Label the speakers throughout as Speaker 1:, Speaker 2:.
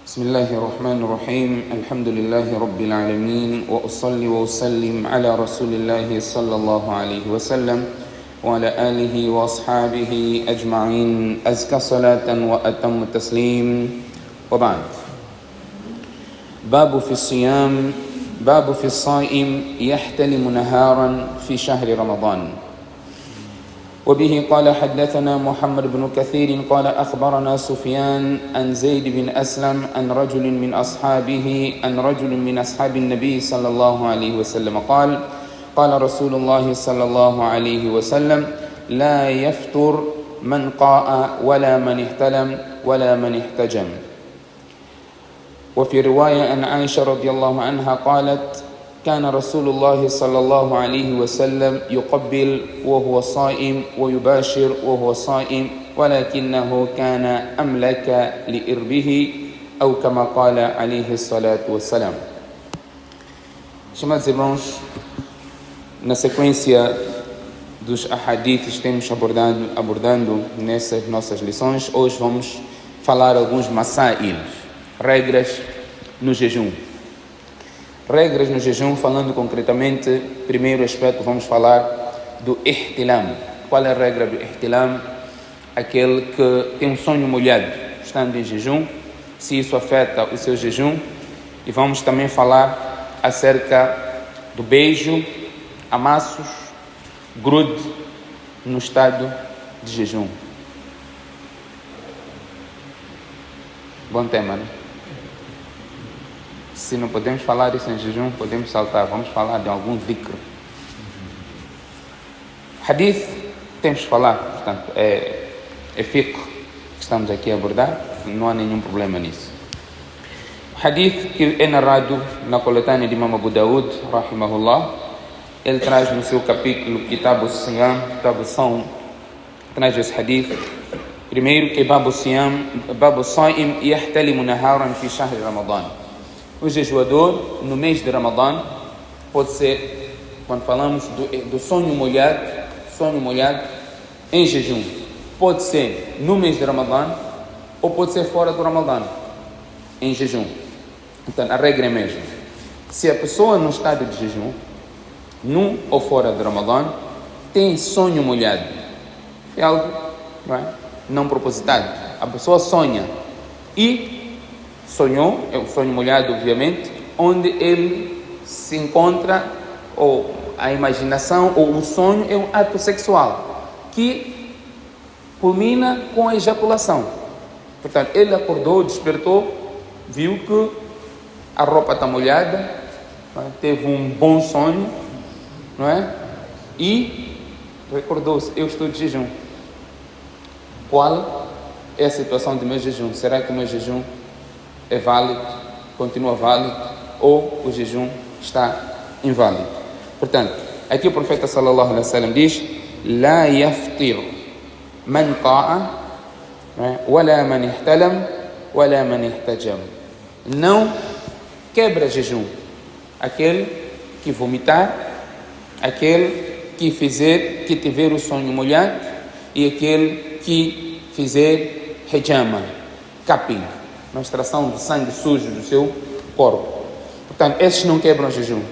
Speaker 1: بسم الله الرحمن الرحيم الحمد لله رب العالمين وأصلي وأسلم على رسول الله صلى الله عليه وسلم وعلى آله وأصحابه أجمعين أزكى صلاة وأتم تسليم وبعد باب في الصيام باب في الصائم يحتلم نهارا في شهر رمضان وبه قال حدثنا محمد بن كثير قال أخبرنا سفيان عن زيد بن أسلم عن رجل من أصحاب النبي صلى الله عليه وسلم قال رسول الله صلى الله عليه وسلم لا يفطر من قاء ولا من احتلم ولا من احتجم. وفي رواية عن عائشة رضي الله عنها قالت كان رسول الله صلى الله عليه وسلم يقبل وهو صائم ويباشر وهو صائم ولكنه كان أملك لإربه أو كما قال عليه الصلاة والسلام. Chamados irmãos, na sequência dos ahadiths que temos abordando nessas nossas lições, hoje vamos falar alguns masail, regras no jejum. Regras no jejum, falando concretamente, primeiro aspecto, vamos falar do ihtilam. Qual é a regra do ihtilam? Aquele que tem um sonho molhado, estando em jejum, se isso afeta o seu jejum. E vamos também falar acerca do beijo, amassos, grude no estado de jejum. Bom tema, né? Se não podemos falar isso em jejum, podemos saltar. Vamos falar de algum dhikr. Hadith, temos que falar, portanto, é fiqh que estamos aqui a abordar, não há nenhum problema nisso. O hadith que é narrado na coletânea de Imam Abu Daud, rahimahullah, ele traz no seu capítulo Kitab al-Siyam, Kitab al-Sawm, traz esse hadith. Primeiro que Bab al-Sa'im yahtalimu naharan fi shahr Ramadan. O jejuador, no mês de Ramadã, pode ser, quando falamos do sonho molhado em jejum, pode ser no mês de Ramadã ou pode ser fora do Ramadã, em jejum. Então, a regra é mesmo. Se a pessoa no estado de jejum, no ou fora de Ramadã, tem sonho molhado, é algo não propositado. A pessoa sonha e sonhou, é um sonho molhado, obviamente, onde ele se encontra, ou a imaginação, ou o sonho é um ato sexual, que culmina com a ejaculação. Portanto, ele acordou, despertou, viu que a roupa está molhada, teve um bom sonho, não é? E recordou-se, eu estou de jejum. Qual é a situação do meu jejum? Será que o meu jejum é válido, continua válido, ou o jejum está inválido? Portanto, aqui o profeta sallallahu alaihi wasallam diz: La yaftir man qa'a wala man ihtalam wala man ihtajam. Não quebra jejum aquele que vomitar, aquele que tiver o sonho molhado e aquele que fizer hijama, cupping, uma extração de sangue sujo do seu corpo. Portanto, esses não quebram jejum.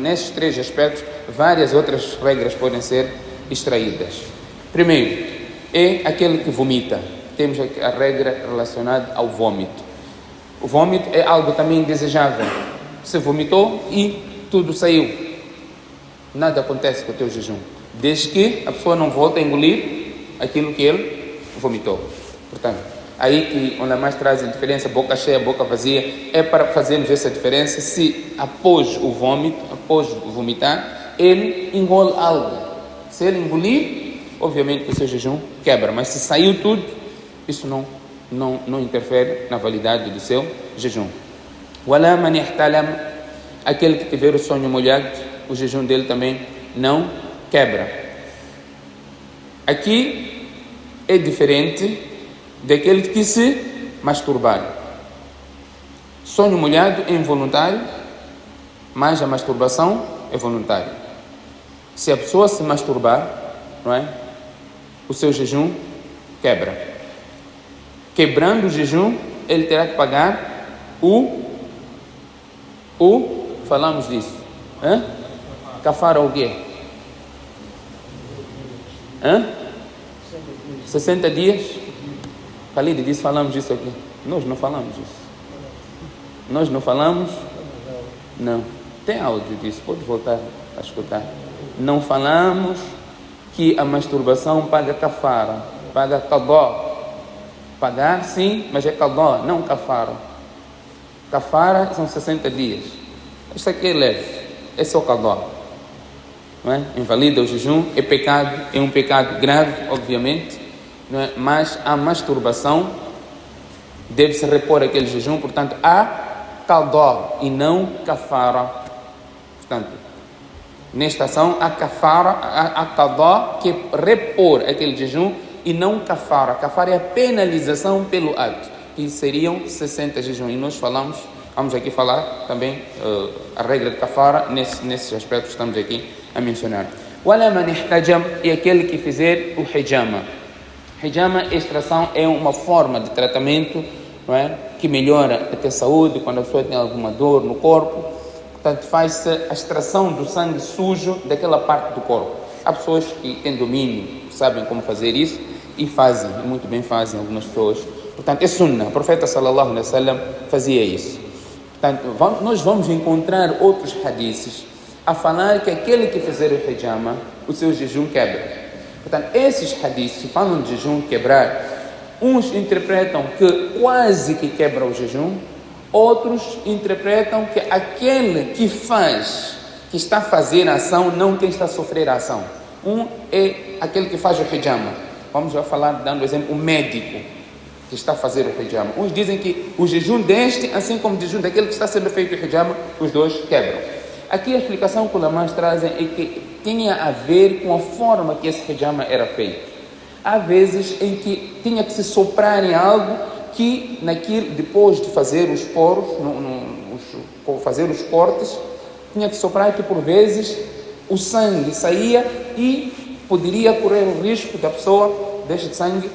Speaker 1: Nesses três aspectos, várias outras regras podem ser extraídas. Primeiro, é aquele que vomita. Temos a regra relacionada ao vômito. O vômito é algo também indesejável. Você vomitou e tudo saiu. Nada acontece com o teu jejum, desde que a pessoa não volte a engolir aquilo que ele vomitou. Portanto, aí que onde mais traz a diferença, boca cheia, boca vazia, é para fazermos essa diferença se após o vômito, após vomitar, ele engole algo. Se ele engolir, obviamente que o seu jejum quebra, mas se saiu tudo, isso não interfere na validade do seu jejum. Wala man ihtalam, aquele que tiver o sonho molhado, o jejum dele também não quebra. Aqui é diferente daquele que se masturbar. Sonho molhado é involuntário, mas a masturbação é voluntária. Se a pessoa se masturbar, não é? O seu jejum quebra. Quebrando o jejum ele terá que pagar falamos disso. Kafara o quê? 60 dias? Khalid disse, falamos disso aqui. Nós não falamos disso. Nós não falamos? Não. Tem áudio disso, pode voltar a escutar. Não falamos que a masturbação paga kafara, paga qadá. Pagar sim, mas é qadá, não kafara. Kafara são 60 dias. Isso aqui é leve, esse é o qadá. Não é? Invalida o jejum, é pecado, é um pecado grave, obviamente, não é? Mas a masturbação deve-se repor aquele jejum, portanto, há qadá e não kafara. Portanto, nesta ação, há kafara, há qadá, que é repor aquele jejum, e não kafara. Kafara é a penalização pelo ato, que seriam 60 jejum. E nós vamos aqui falar também a regra de kafara, nesses aspectos que estamos aqui a mencionar. Wala man ihtajam, é aquele que fizer o hijama. Hijama, extração, é uma forma de tratamento, não é? Que melhora até a saúde, quando a pessoa tem alguma dor no corpo. Portanto, faz-se a extração do sangue sujo daquela parte do corpo. Há pessoas que têm domínio, sabem como fazer isso e fazem, muito bem fazem algumas pessoas. Portanto, é sunnah. O profeta sallallahu alaihi wasallam fazia isso. Portanto, nós vamos encontrar outros hadiths a falar que aquele que fizer o hijama, o seu jejum quebra. Portanto, esses hadiths que falam de jejum quebrar, uns interpretam que quase que quebra o jejum, outros interpretam que aquele que faz, que está a fazer a ação, não quem está a sofrer a ação. Um é aquele que faz o hijama. Vamos já falar, dando exemplo, o médico que está a fazer o hijama. Uns dizem que o jejum deste, assim como o jejum daquele que está sendo feito o hijama, os dois quebram. Aqui a explicação que os ulama's trazem é que tinha a ver com a forma que esse hijama era feito. Há vezes em que tinha que se soprar em algo que, depois de fazer os poros, fazer os cortes, tinha que soprar, que por vezes o sangue saía e poderia correr o risco da pessoa, deste sangue,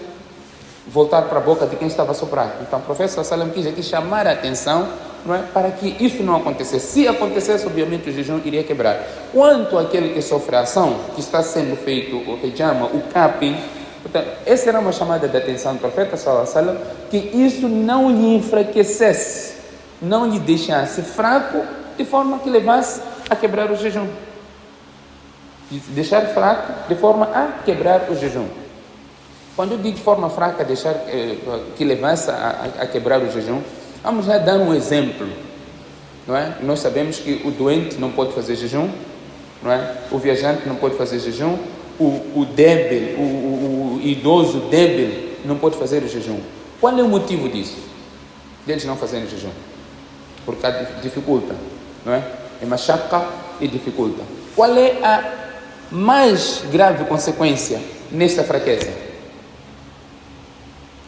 Speaker 1: voltar para a boca de quem estava a soprar. Então o profeta sallam quis aqui chamar a atenção, não é? Para que isso não acontecesse. Se acontecesse, obviamente o jejum iria quebrar. Quanto àquele que sofre a ação, que está sendo feito o hijama, o cupping, portanto, essa era uma chamada de atenção do profeta sallallahu alaihi wasallam, que isso não lhe enfraquecesse, não lhe deixasse fraco, de forma que levasse a quebrar o jejum. Deixar fraco de forma a quebrar o jejum. Quando eu digo de forma fraca, deixar que levasse a quebrar o jejum, vamos já dar um exemplo, não é? Nós sabemos que o doente não pode fazer jejum, não é? O viajante não pode fazer jejum, o débil, o idoso débil não pode fazer o jejum. Qual é o motivo disso? Deles não fazerem jejum? Porque dificulta, não é? É mashaqqa e dificulta. Qual é a mais grave consequência nesta fraqueza?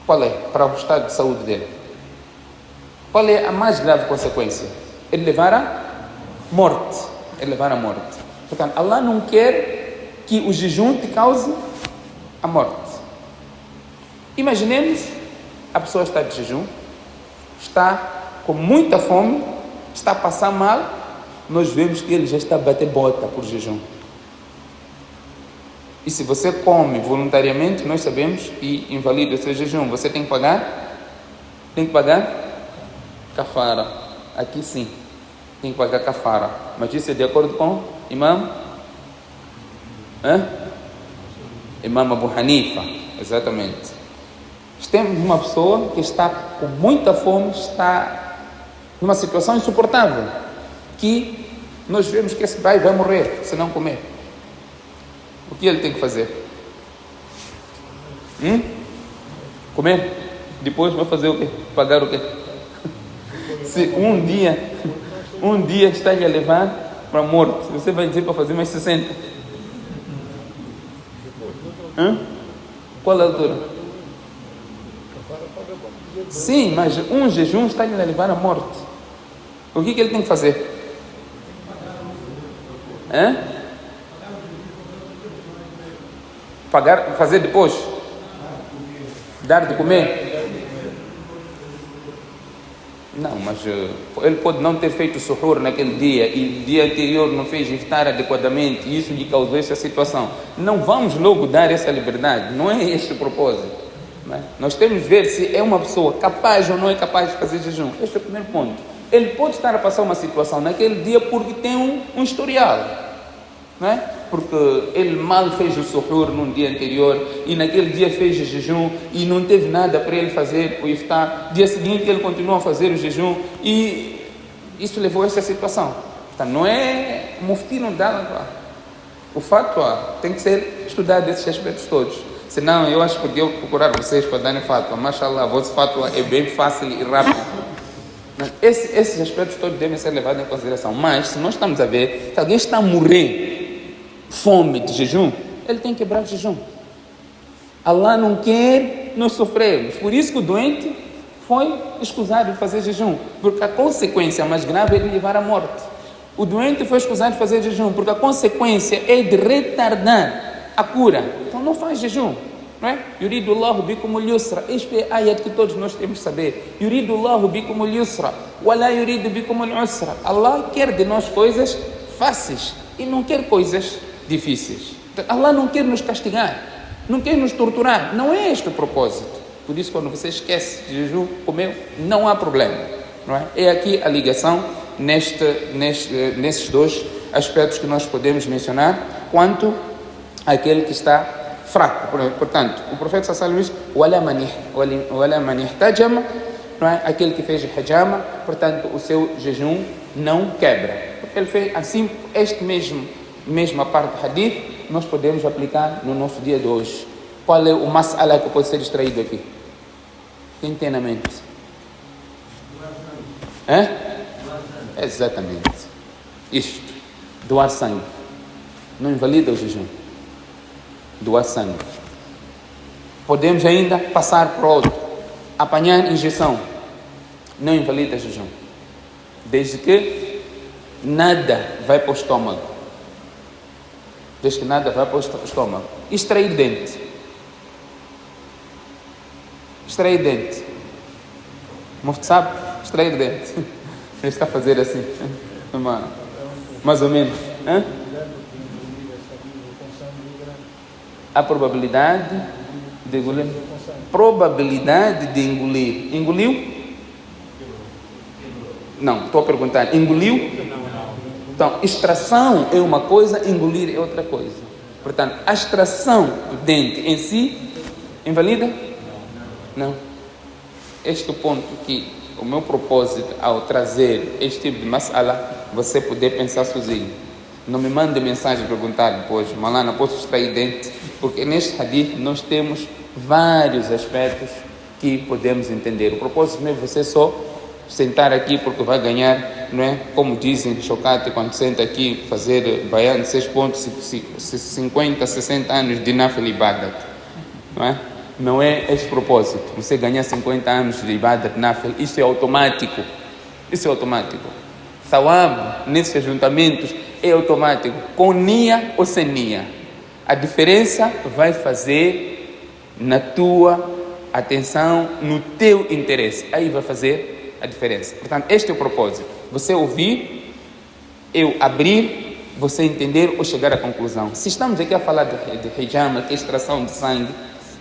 Speaker 1: Qual é? Para o estado de saúde dele. Qual é a mais grave consequência? Ele levar a morte. Ele levar a morte. Portanto, Allah não quer que o jejum te cause a morte. Imaginemos, a pessoa está de jejum, está com muita fome, está a passar mal, nós vemos que ele já está a bater bota por jejum. E se você come voluntariamente, nós sabemos que invalida o seu jejum. Você tem que pagar? Tem que pagar? Kafara. Aqui sim, tem que pagar kafara. Mas isso é de acordo com Imam? Imam Abu Hanifa. Exatamente. Temos uma pessoa que está com muita fome, está numa situação insuportável, que nós vemos que esse pai vai morrer se não comer. O que ele tem que fazer? Comer? Depois vai fazer o quê? Pagar o quê? Se um dia está a levar para a morte, você vai dizer para fazer mais 60. Qual é a altura? Sim, mas um jejum está a levar à morte. O que ele tem que fazer? Pagar, fazer depois? Dar de comer? Não, mas ele pode não ter feito suhoor naquele dia e dia anterior não fez iftar adequadamente e isso lhe causou essa situação. Não vamos logo dar essa liberdade, não é este o propósito. Não é? Nós temos que ver se é uma pessoa capaz ou não é capaz de fazer jejum. Este é o primeiro ponto. Ele pode estar a passar uma situação naquele dia porque tem um historial. Não é? Porque ele mal fez o suhoor num dia anterior e naquele dia fez o jejum e não teve nada para ele fazer o iftar. Dia seguinte ele continua a fazer o jejum e isso levou a essa situação. Portanto, não é mufti, não dá. O fato tem que ser estudado esses aspectos todos. Senão eu acho que podia procurar vocês para darem fatwa. Mashallah, vosso fatwa é bem fácil e rápido. Esses aspectos todos devem ser levados em consideração. Mas se nós estamos a ver que alguém está a morrer fome de jejum, ele tem que quebrar o jejum. Allah não quer nós sofrermos. Por isso que o doente foi escusado de fazer jejum, porque a consequência mais grave é de levar à morte. O doente foi escusado de fazer jejum, porque a consequência é de retardar a cura. Então não faz jejum. Não é? Yuridu Allahu bikumul yusra. Este é a ayat que todos nós temos que saber. Yuridu Allahu bikumul yusra wa la yuridu bikumul usra. Allah quer de nós coisas fáceis e não quer coisas difíceis. Allah não quer nos castigar, não quer nos torturar. Não é este o propósito. Por isso, quando você esquece de jejum, comeu, não há problema. Não é? É aqui a ligação nesses dois aspectos que nós podemos mencionar quanto àquele que está fraco. Portanto, o profeta sallallahu alaihi wasallam diz: "Wala man ihtajama", não é? Aquele que fez hajama, portanto, o seu jejum não quebra. Porque ele fez assim, mesma parte do hadith, nós podemos aplicar no nosso dia de hoje. Qual é o mas'ala que pode ser extraído aqui? Quem tem na mente? Exatamente. Isto. Doar sangue. Não invalida o jejum. Doar sangue. Podemos ainda passar para outro. Apanhar injeção. Não invalida o jejum. Desde que nada vai para o estômago. Desde que nada vai para o estômago. Extrair dente. Extrair dente. Mufti sabe? Extrair dente. Ele está a fazer assim. Mais ou menos. A probabilidade de engolir. Probabilidade de engolir. Engoliu? Não, estou a perguntar. Engoliu? Então, extração é uma coisa, engolir é outra coisa. Portanto, a extração do dente em si invalida? Não. Este é o ponto que o meu propósito ao trazer este tipo de mas'ala, você poder pensar sozinho. Não me mande mensagem perguntar depois, Malana, posso extrair dente? Porque neste hadith nós temos vários aspectos que podemos entender. O propósito não é você só sentar aqui porque vai ganhar, não é? Como dizem Chocate, quando senta aqui fazer bayan 6 pontos, 50, 60 anos de nafil ibadat, não é? Não é esse propósito. Você ganhar 50 anos de ibadat nafil, isso é automático. Isso é automático. Thawab nesses ajuntamentos é automático, com nia ou sem nia. A diferença vai fazer na tua atenção, no teu interesse. Aí vai fazer a diferença. Portanto, este é o propósito. Você ouvir, eu abrir, você entender ou chegar à conclusão. Se estamos aqui a falar de hijama, que é extração de sangue,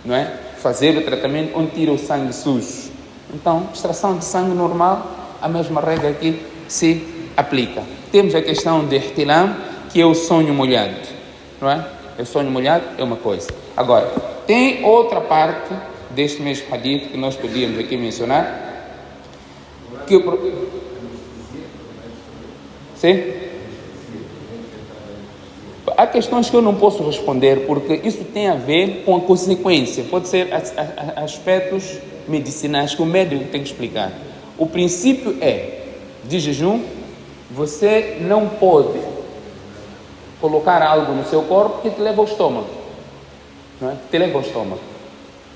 Speaker 1: não é? Fazer o tratamento onde tira o sangue sujo. Então, extração de sangue normal, a mesma regra aqui se aplica. Temos a questão de ihtilam, que é o sonho molhado, não é? O sonho molhado é uma coisa. Agora, tem outra parte deste mesmo hadith que nós podíamos aqui mencionar, que sim? Há questões que eu não posso responder porque isso tem a ver com a consequência. Pode ser aspectos medicinais que o médico tem que explicar. O princípio de jejum, você não pode colocar algo no seu corpo que te leva ao estômago. Não é? Te leva ao estômago.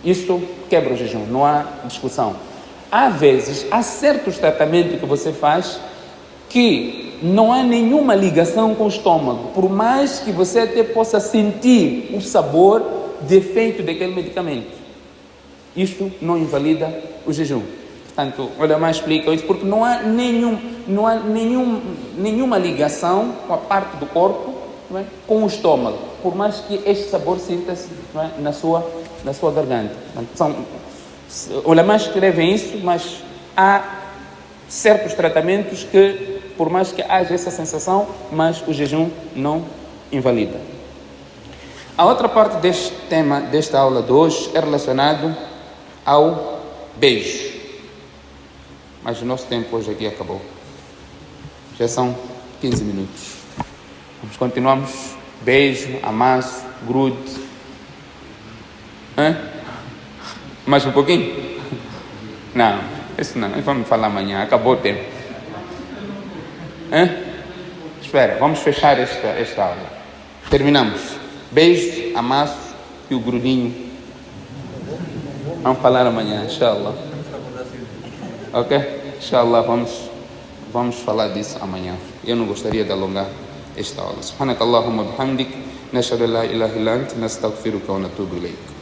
Speaker 1: Isso quebra o jejum, não há discussão. Há vezes, há certos tratamentos que você faz que não há nenhuma ligação com o estômago, por mais que você até possa sentir o sabor de efeito daquele medicamento. Isto não invalida o jejum. Portanto, o ulama explica isso porque não há nenhuma ligação com a parte do corpo, não é, com o estômago, por mais que este sabor sinta-se, não é, na sua garganta. Portanto, ulamás escrevem isso, mas há certos tratamentos que, por mais que haja essa sensação, mas o jejum não invalida. A outra parte deste tema, desta aula de hoje, é relacionado ao beijo. Mas o nosso tempo hoje aqui acabou. Já são 15 minutos. Continuamos. Beijo, amasso, grude. Mais um pouquinho? Não, isso não. Vamos falar amanhã. Acabou o tempo. Espera, vamos fechar esta aula. Terminamos. Beijo, amasso e o grudinho. Vamos falar amanhã, inshallah. Ok? Inshallah, vamos falar disso amanhã. Eu não gostaria de alongar esta aula. Subhanakallahumma bihamdik, nashhadu an la ilaha illa anta, nastaghfiruka wa natubu ilayk.